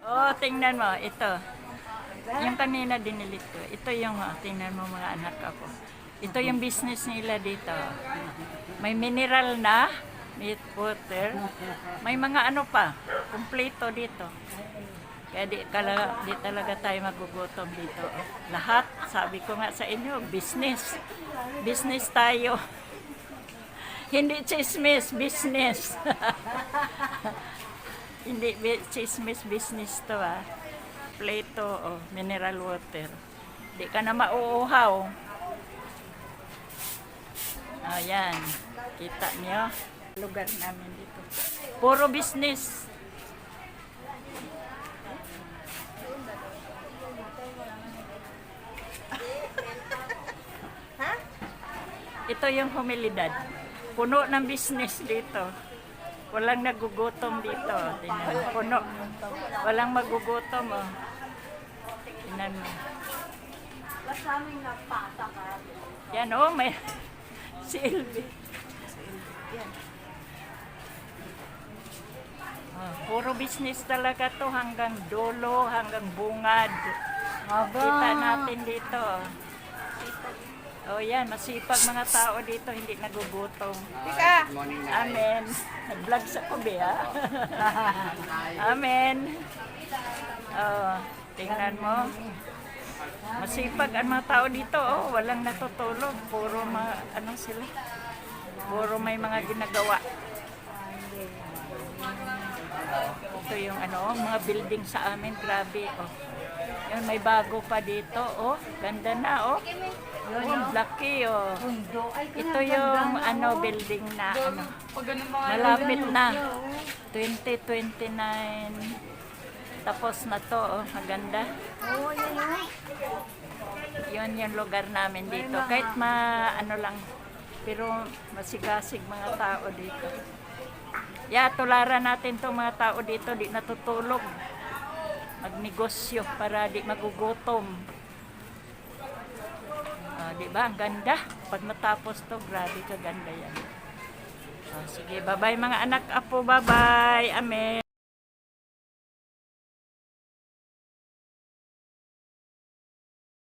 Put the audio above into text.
Oh, tingnan mo, ito. Yung kanina dinilit ko. Ito yung, tingnan mo mga anak ako. Ito yung business nila dito. May mineral na, meat water. May mga ano pa, kumpleto dito. Kaya di talaga tayo magugutom dito. Lahat, sabi ko nga sa inyo, business. Business tayo. Hindi chismis, business. Hindi chismis, business to Plato o mineral water. Hindi ka na mauuhaw. Ayan, kita niyo. Lugar namin dito. Puro business. Ito yung humilidad. Puno ng business dito. Walang nagugutom dito. Tingnan mo. Puno. Walang magugutom. Oh. Tingnan mo. Yan oh, may si Elvi. Oh, puro business talaga to hanggang dulo, hanggang bungad. Kita natin dito. Oh yan, masipag mga tao dito, hindi nagugutom. Tika! Amen. Nag-vlog sa kubi, ha? Amen. Oh, tingnan mo. Masipag ang mga tao dito, oh, walang natutulog. Puro ano sila? Puro may mga ginagawa. Ito yung mga building sa amin, grabe, oh. Yun, may bago pa dito, oh. Ganda na, oh. Yun, laki, oh. Ito yung building na malapit na. 2029. Tapos na to, oh. Maganda. Yun yung lugar namin dito. Kahit lang, pero masigasig mga tao dito. Tularan natin itong mga tao dito, di natutulog. Magnegosyo para di magugutom. Diba? Ang ganda. Pag matapos to, grabe kaganda yan. Sige, bye-bye mga anak apo. Bye-bye. Amen.